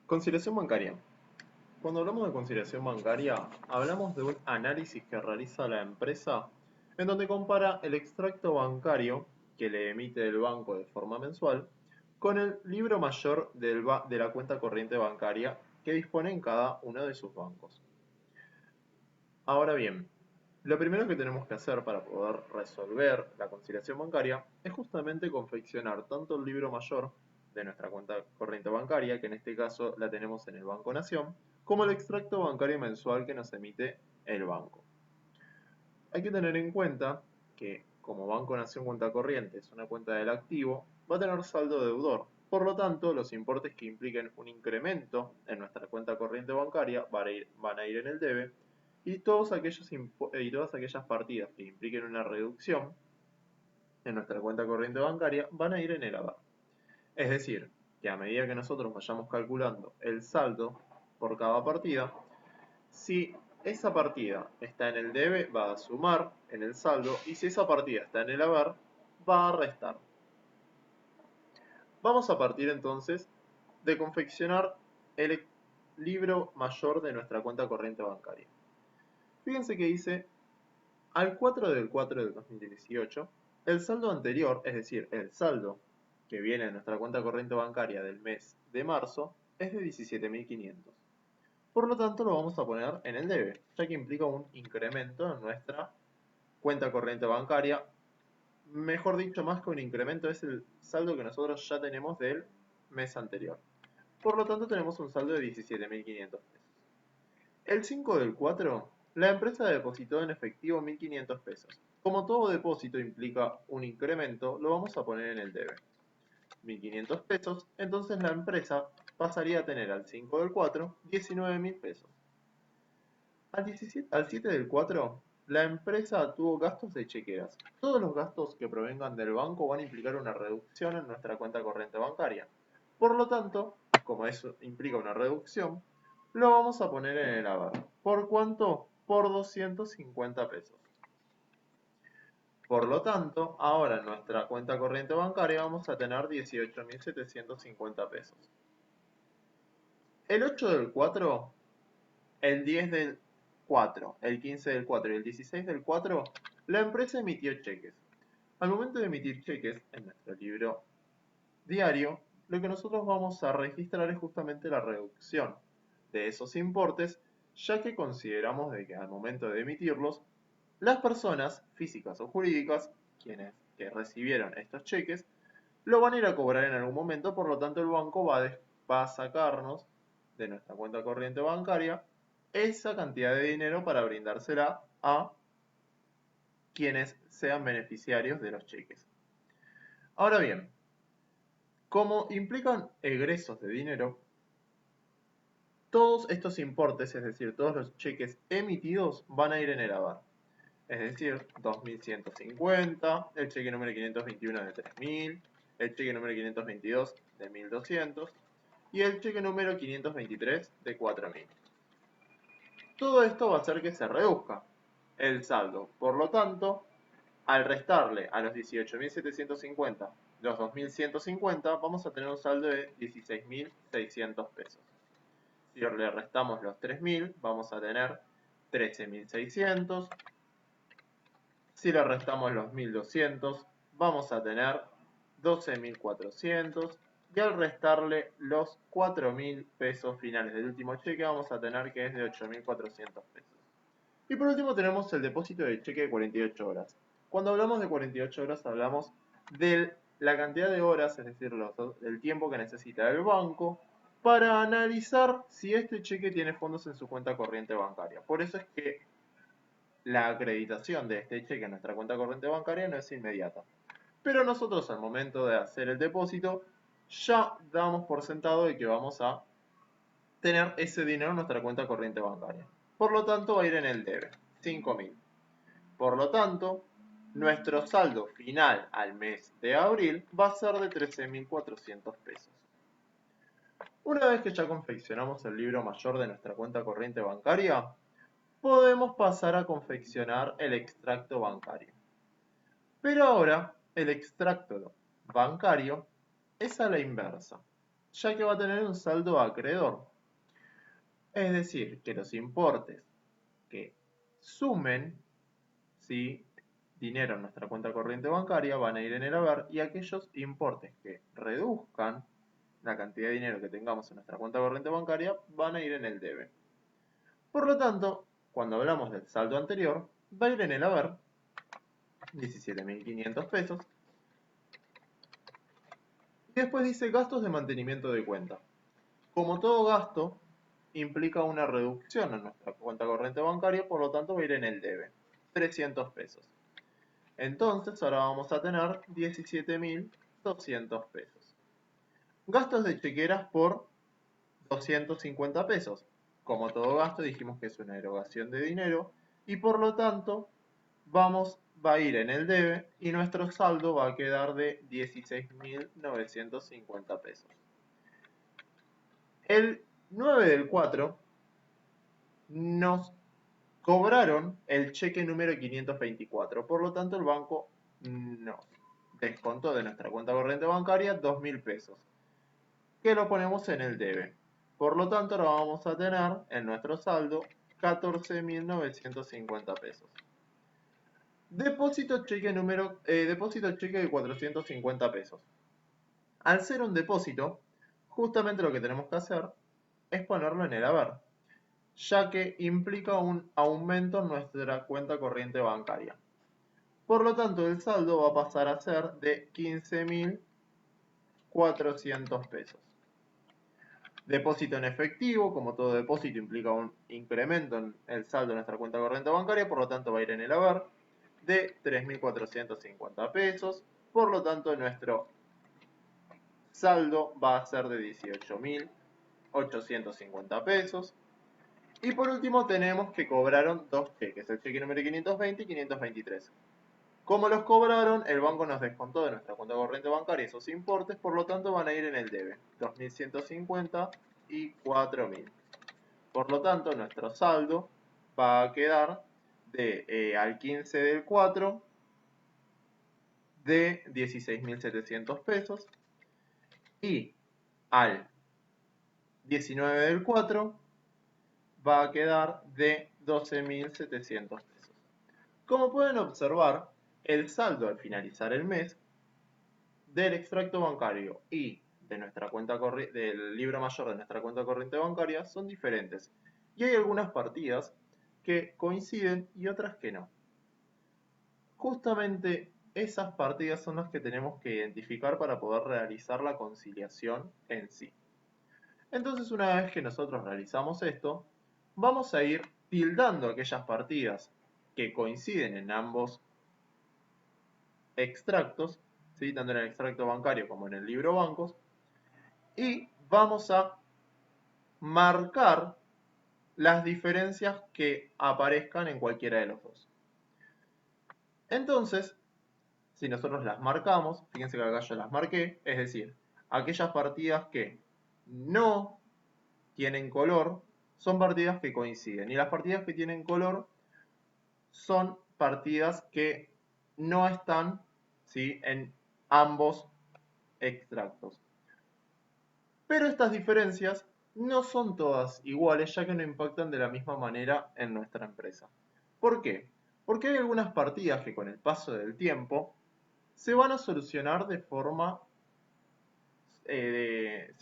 Conciliación bancaria. Cuando hablamos de conciliación bancaria, hablamos de un análisis que realiza la empresa en donde compara el extracto bancario que le emite el banco de forma mensual con el libro mayor de la cuenta corriente bancaria que dispone en cada uno de sus bancos. Ahora bien, lo primero que tenemos que hacer para poder resolver la conciliación bancaria es justamente confeccionar tanto el libro mayor de nuestra cuenta corriente bancaria, que en este caso la tenemos en el Banco Nación, como el extracto bancario mensual que nos emite el banco. Hay que tener en cuenta que como Banco Nación cuenta corriente es una cuenta del activo, va a tener saldo deudor. Por lo tanto, los importes que impliquen un incremento en nuestra cuenta corriente bancaria van a ir en el debe y todas aquellas partidas que impliquen una reducción en nuestra cuenta corriente bancaria van a ir en el haber. Es decir, que a medida que nosotros vayamos calculando el saldo por cada partida, si esa partida está en el debe, va a sumar en el saldo, y si esa partida está en el haber, va a restar. Vamos a partir entonces de confeccionar el libro mayor de nuestra cuenta corriente bancaria. Fíjense que dice, al 4 del 4 del 2018, el saldo anterior, es decir, el saldo que viene de nuestra cuenta corriente bancaria del mes de marzo, es de 17.500. Por lo tanto, lo vamos a poner en el debe, ya que implica un incremento en nuestra cuenta corriente bancaria. Mejor dicho, más que un incremento, es el saldo que nosotros ya tenemos del mes anterior. Por lo tanto, tenemos un saldo de 17.500 pesos. El 5 del 4, la empresa depositó en efectivo 1.500 pesos. Como todo depósito implica un incremento, lo vamos a poner en el debe. 1.500 pesos, entonces la empresa pasaría a tener al 5 del 4 19.000 pesos. Al 7 del 4, la empresa tuvo gastos de chequeras. Todos los gastos que provengan del banco van a implicar una reducción en nuestra cuenta corriente bancaria. Por lo tanto, como eso implica una reducción, lo vamos a poner en el haber. ¿Por cuánto? Por 250 pesos. Por lo tanto, ahora en nuestra cuenta corriente bancaria vamos a tener 18.750 pesos. El 8 del 4, el 10 del 4, el 15 del 4 y el 16 del 4, la empresa emitió cheques. Al momento de emitir cheques en nuestro libro diario, lo que nosotros vamos a registrar es justamente la reducción de esos importes, ya que consideramos de que al momento de emitirlos, las personas físicas o jurídicas, quienes que recibieron estos cheques, lo van a ir a cobrar en algún momento, por lo tanto el banco va a sacarnos de nuestra cuenta corriente bancaria esa cantidad de dinero para brindársela a quienes sean beneficiarios de los cheques. Ahora bien, como implican egresos de dinero, todos estos importes, es decir, todos los cheques emitidos, van a ir en el haber. Es decir, 2.150, el cheque número 521 de 3.000, el cheque número 522 de 1.200 y el cheque número 523 de 4.000. Todo esto va a hacer que se reduzca el saldo. Por lo tanto, al restarle a los 18.750 los 2.150, vamos a tener un saldo de 16.600 pesos. Si le restamos los 3.000, vamos a tener 13.600. Si le restamos los 1.200, vamos a tener 12.400. Y al restarle los 4.000 pesos finales del último cheque, vamos a tener que es de 8.400 pesos. Y por último tenemos el depósito de cheque de 48 horas. Cuando hablamos de 48 horas hablamos de la cantidad de horas, es decir, el tiempo que necesita el banco para analizar si este cheque tiene fondos en su cuenta corriente bancaria. Por eso es que la acreditación de este cheque en nuestra cuenta corriente bancaria no es inmediata. Pero nosotros al momento de hacer el depósito ya damos por sentado de que vamos a tener ese dinero en nuestra cuenta corriente bancaria. Por lo tanto va a ir en el debe, 5.000. Por lo tanto, nuestro saldo final al mes de abril va a ser de 13.400 pesos. Una vez que ya confeccionamos el libro mayor de nuestra cuenta corriente bancaria, podemos pasar a confeccionar el extracto bancario. Pero ahora, el extracto bancario es a la inversa. ya que va a tener un saldo acreedor. Es decir, que los importes que sumen, ¿sí?, dinero en nuestra cuenta corriente bancaria van a ir en el haber, y aquellos importes que reduzcan la cantidad de dinero que tengamos en nuestra cuenta corriente bancaria van a ir en el debe. Por lo tanto, cuando hablamos del saldo anterior, va a ir en el haber 17.500 pesos. Y después dice gastos de mantenimiento de cuenta. Como todo gasto, implica una reducción en nuestra cuenta corriente bancaria, por lo tanto va a ir en el debe, 300 pesos. Entonces ahora vamos a tener 17.200 pesos. Gastos de chequeras por 250 pesos. Como todo gasto, dijimos que es una erogación de dinero y por lo tanto va a ir en el debe y nuestro saldo va a quedar de 16.950 pesos. El 9 del 4 nos cobraron el cheque número 524, por lo tanto el banco nos descontó de nuestra cuenta corriente bancaria 2.000 pesos, que lo ponemos en el debe. Por lo tanto ahora vamos a tener en nuestro saldo 14.950 pesos. Depósito cheque de 450 pesos. Al ser un depósito, justamente lo que tenemos que hacer es ponerlo en el haber, ya que implica un aumento en nuestra cuenta corriente bancaria. Por lo tanto, el saldo va a pasar a ser de 15.400 pesos. Depósito en efectivo, como todo depósito implica un incremento en el saldo de nuestra cuenta corriente bancaria, por lo tanto va a ir en el haber de 3.450 pesos. Por lo tanto, nuestro saldo va a ser de 18.850 pesos. Y por último tenemos que cobraron dos cheques, el cheque número 520 y 523. Como los cobraron, el banco nos descontó de nuestra cuenta corriente bancaria esos importes, por lo tanto van a ir en el debe, 2.150 y 4.000. Por lo tanto, nuestro saldo va a quedar al 15 del 4 de 16.700 pesos y al 19 del 4 va a quedar de 12.700 pesos. Como pueden observar, el saldo al finalizar el mes del extracto bancario y de nuestra cuenta del libro mayor de nuestra cuenta corriente bancaria son diferentes. Y hay algunas partidas que coinciden y otras que no. Justamente esas partidas son las que tenemos que identificar para poder realizar la conciliación en sí. Entonces, una vez que nosotros realizamos esto, vamos a ir tildando aquellas partidas que coinciden en ambos extractos, ¿sí?, tanto en el extracto bancario como en el libro bancos, y vamos a marcar las diferencias que aparezcan en cualquiera de los dos. Entonces, si nosotros las marcamos, fíjense que acá yo las marqué, es decir, aquellas partidas que no tienen color son partidas que coinciden, y las partidas que tienen color son partidas que no están, ¿sí?, en ambos extractos. Pero estas diferencias no son todas iguales, ya que no impactan de la misma manera en nuestra empresa. ¿Por qué? Porque hay algunas partidas que con el paso del tiempo se van a solucionar se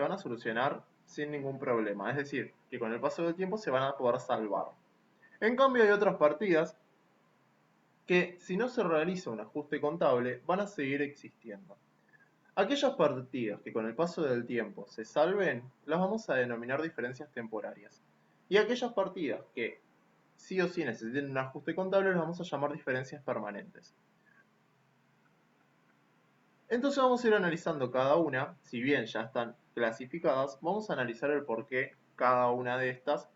van a solucionar sin ningún problema. Es decir, que con el paso del tiempo se van a poder salvar. En cambio hay otras partidas que si no se realiza un ajuste contable van a seguir existiendo. Aquellas partidas que con el paso del tiempo se salven, las vamos a denominar diferencias temporarias. Y aquellas partidas que sí o sí necesiten un ajuste contable, las vamos a llamar diferencias permanentes. Entonces vamos a ir analizando cada una, si bien ya están clasificadas, vamos a analizar el por qué cada una de estas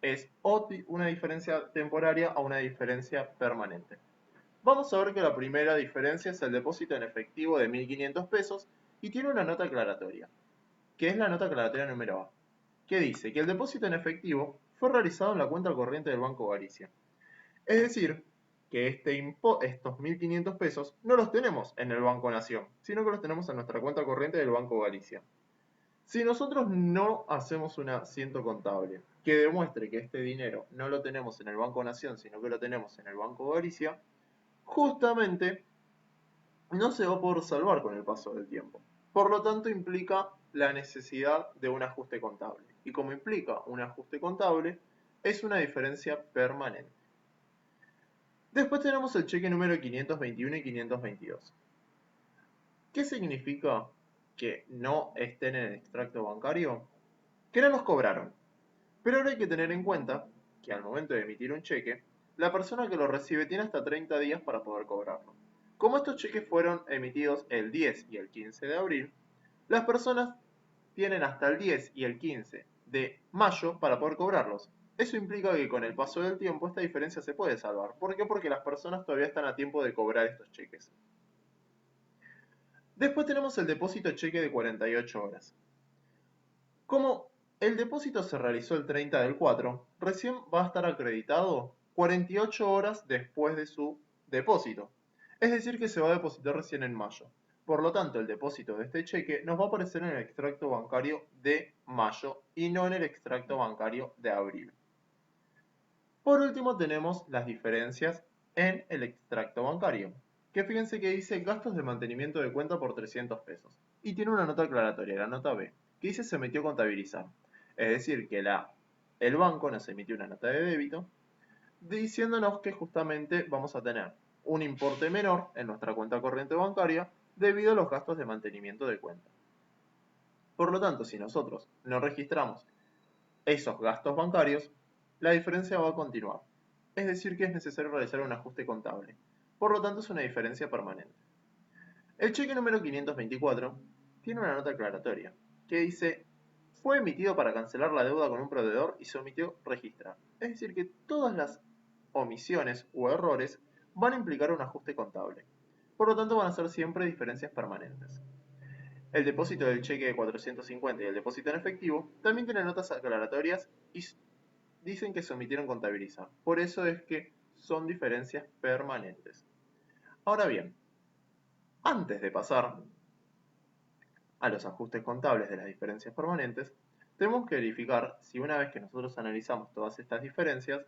es una diferencia temporaria o una diferencia permanente. Vamos a ver que la primera diferencia es el depósito en efectivo de 1.500 pesos y tiene una nota aclaratoria, que es la nota aclaratoria número A, que dice que el depósito en efectivo fue realizado en la cuenta corriente del Banco Galicia. Es decir, que estos 1.500 pesos no los tenemos en el Banco Nación, sino que los tenemos en nuestra cuenta corriente del Banco Galicia. Si nosotros no hacemos un asiento contable que demuestre que este dinero no lo tenemos en el Banco Nación, sino que lo tenemos en el Banco Galicia, justamente no se va a poder salvar con el paso del tiempo. Por lo tanto, implica la necesidad de un ajuste contable. Y como implica un ajuste contable, es una diferencia permanente. Después tenemos el cheque número 521 y 522. ¿Qué significa que no estén en el extracto bancario? Que no nos cobraron. Pero ahora hay que tener en cuenta que al momento de emitir un cheque, la persona que lo recibe tiene hasta 30 días para poder cobrarlo. Como estos cheques fueron emitidos el 10 y el 15 de abril, las personas tienen hasta el 10 y el 15 de mayo para poder cobrarlos. Eso implica que con el paso del tiempo esta diferencia se puede salvar. ¿Por qué? Porque las personas todavía están a tiempo de cobrar estos cheques. Después tenemos el depósito cheque de 48 horas. Como el depósito se realizó el 30 del 4, recién va a estar acreditado 48 horas después de su depósito. Es decir, que se va a depositar recién en mayo. Por lo tanto, el depósito de este cheque nos va a aparecer en el extracto bancario de mayo y no en el extracto bancario de abril. Por último, tenemos las diferencias en el extracto bancario, que fíjense que dice gastos de mantenimiento de cuenta por 300 pesos. Y tiene una nota aclaratoria, la nota B, que dice se metió a contabilizar. Es decir, que el banco nos emitió una nota de débito diciéndonos que justamente vamos a tener un importe menor en nuestra cuenta corriente bancaria debido a los gastos de mantenimiento de cuenta. Por lo tanto, si nosotros no registramos esos gastos bancarios, la diferencia va a continuar. Es decir, que es necesario realizar un ajuste contable. Por lo tanto, es una diferencia permanente. El cheque número 524 tiene una nota aclaratoria que dice: fue emitido para cancelar la deuda con un proveedor y se omitió registrar. Es decir, que todas las omisiones u errores van a implicar un ajuste contable. Por lo tanto, van a ser siempre diferencias permanentes. El depósito del cheque de 450 y el depósito en efectivo también tienen notas aclaratorias y dicen que se omitieron contabilizar. Por eso es que son diferencias permanentes. Ahora bien, antes de pasar a los ajustes contables de las diferencias permanentes, tenemos que verificar si una vez que nosotros analizamos todas estas diferencias,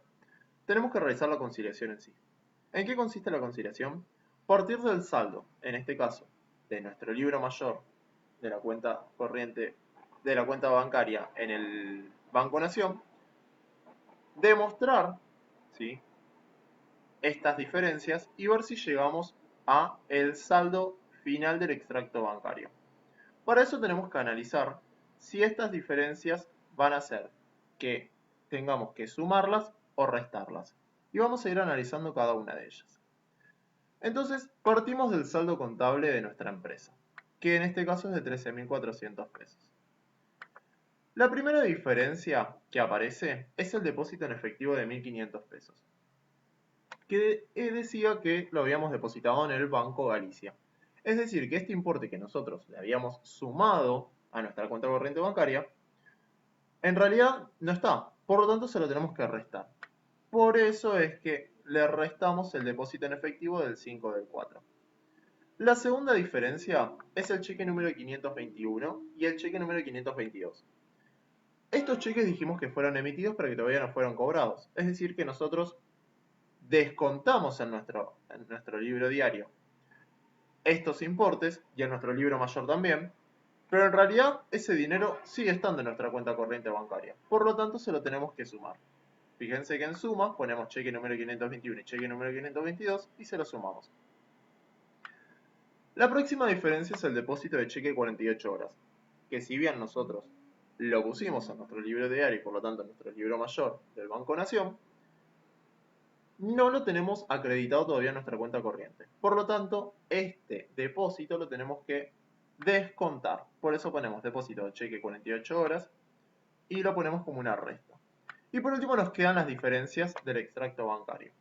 tenemos que realizar la conciliación en sí. ¿En qué consiste la conciliación? Partir del saldo, en este caso, de nuestro libro mayor de la cuenta corriente, de la cuenta bancaria en el Banco Nación, demostrar, ¿sí?, estas diferencias y ver si llegamos a el saldo final del extracto bancario. Para eso tenemos que analizar si estas diferencias van a hacer que tengamos que sumarlas o restarlas. Y vamos a ir analizando cada una de ellas. Entonces, partimos del saldo contable de nuestra empresa, que en este caso es de 13.400 pesos. La primera diferencia que aparece es el depósito en efectivo de 1.500 pesos, que decía que lo habíamos depositado en el Banco Galicia. Es decir, que este importe que nosotros le habíamos sumado a nuestra cuenta corriente bancaria, en realidad no está, por lo tanto se lo tenemos que restar. Por eso es que le restamos el depósito en efectivo del 5 del 4. La segunda diferencia es el cheque número 521 y el cheque número 522. Estos cheques dijimos que fueron emitidos pero que todavía no fueron cobrados. Es decir, que nosotros descontamos en nuestro libro diario estos importes y en nuestro libro mayor también, pero en realidad ese dinero sigue estando en nuestra cuenta corriente bancaria. Por lo tanto, se lo tenemos que sumar. Fíjense que en suma ponemos cheque número 521 y cheque número 522 y se lo sumamos. La próxima diferencia es el depósito de cheque 48 horas, que si bien nosotros lo pusimos en nuestro libro diario y por lo tanto en nuestro libro mayor del Banco Nación, no lo tenemos acreditado todavía en nuestra cuenta corriente. Por lo tanto, este depósito lo tenemos que descontar. Por eso ponemos depósito de cheque 48 horas y lo ponemos como una resta. Y por último nos quedan las diferencias del extracto bancario.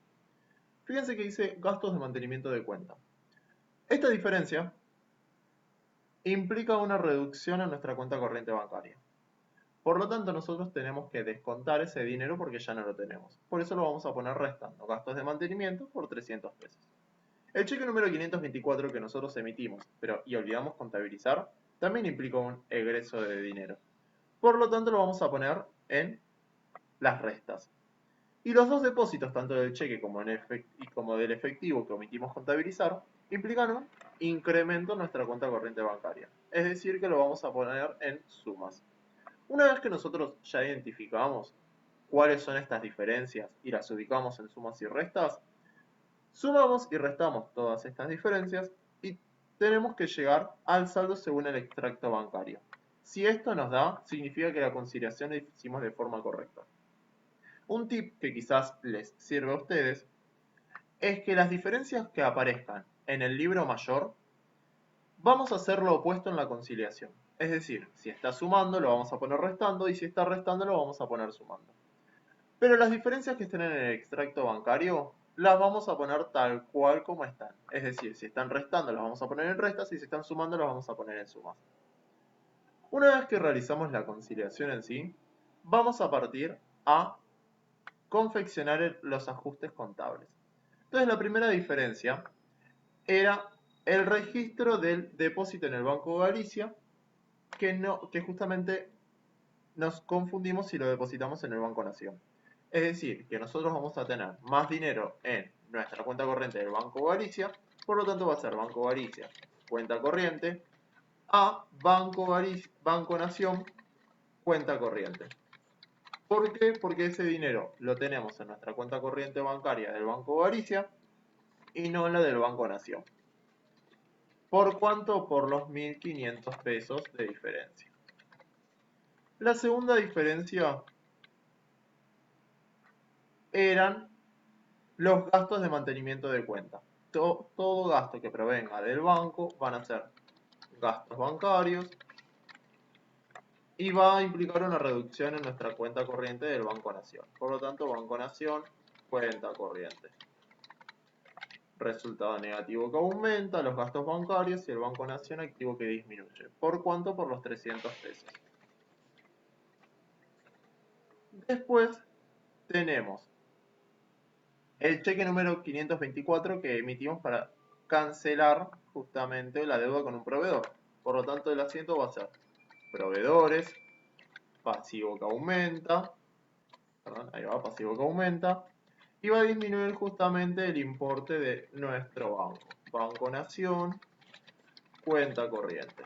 Fíjense que dice gastos de mantenimiento de cuenta. Esta diferencia implica una reducción en nuestra cuenta corriente bancaria. Por lo tanto, nosotros tenemos que descontar ese dinero porque ya no lo tenemos. Por eso lo vamos a poner restando gastos de mantenimiento por 300 pesos. El cheque número 524 que nosotros emitimos y olvidamos contabilizar también implica un egreso de dinero. Por lo tanto, lo vamos a poner en las restas. Y los dos depósitos, tanto del cheque como del efectivo que omitimos contabilizar, implican un incremento en nuestra cuenta corriente bancaria. Es decir, que lo vamos a poner en sumas. Una vez que nosotros ya identificamos cuáles son estas diferencias y las ubicamos en sumas y restas, sumamos y restamos todas estas diferencias y tenemos que llegar al saldo según el extracto bancario. Si esto nos da, significa que la conciliación la hicimos de forma correcta. Un tip que quizás les sirve a ustedes es que las diferencias que aparezcan en el libro mayor, vamos a hacer lo opuesto en la conciliación. Es decir, si está sumando lo vamos a poner restando y si está restando lo vamos a poner sumando. Pero las diferencias que estén en el extracto bancario las vamos a poner tal cual como están. Es decir, si están restando las vamos a poner en restas y si están sumando las vamos a poner en sumas. Una vez que realizamos la conciliación en sí, vamos a partir a confeccionar los ajustes contables. Entonces la primera diferencia era el registro del depósito en el Banco Galicia, que justamente nos confundimos si lo depositamos en el Banco Nación. Es decir, que nosotros vamos a tener más dinero en nuestra cuenta corriente del Banco Galicia, por lo tanto va a ser Banco Galicia, cuenta corriente, a Banco Nación, cuenta corriente. ¿Por qué? Porque ese dinero lo tenemos en nuestra cuenta corriente bancaria del Banco Galicia y no en la del Banco Nación. ¿Por cuánto? Por los 1.500 pesos de diferencia. La segunda diferencia eran los gastos de mantenimiento de cuenta. Todo gasto que provenga del banco van a ser gastos bancarios y va a implicar una reducción en nuestra cuenta corriente del Banco Nación. Por lo tanto, Banco Nación, cuenta corriente. Resultado negativo que aumenta, los gastos bancarios y el Banco Nación activo que disminuye. ¿Por cuánto? Por los 300 pesos. Después tenemos el cheque número 524 que emitimos para cancelar justamente la deuda con un proveedor. Por lo tanto, el asiento va a ser proveedores, pasivo que aumenta, ahí va, pasivo que aumenta, y va a disminuir justamente el importe de nuestro banco. Banco Nación, cuenta corriente.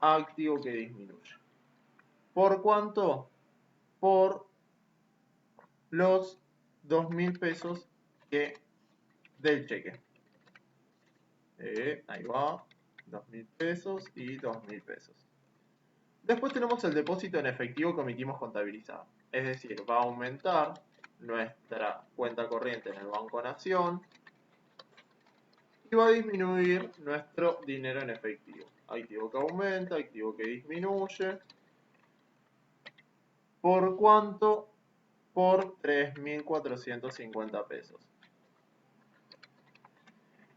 Activo que disminuye. ¿Por cuánto? Por los 2.000 pesos del cheque. Ahí va, 2.000 pesos y 2.000 pesos. Después tenemos el depósito en efectivo que omitimos contabilizar. Es decir, va a aumentar nuestra cuenta corriente en el Banco Nación y va a disminuir nuestro dinero en efectivo. Activo que aumenta, activo que disminuye. ¿Por cuánto? Por 3.450 pesos.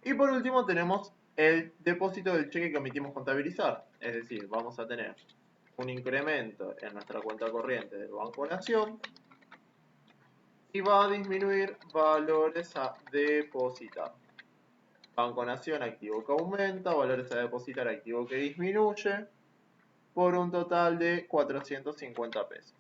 Y por último tenemos el depósito del cheque que omitimos contabilizar. Es decir, vamos a tener un incremento en nuestra cuenta corriente del Banco Nación y va a disminuir valores a depositar. Banco Nación, activo que aumenta, valores a depositar, activo que disminuye, por un total de 450 pesos.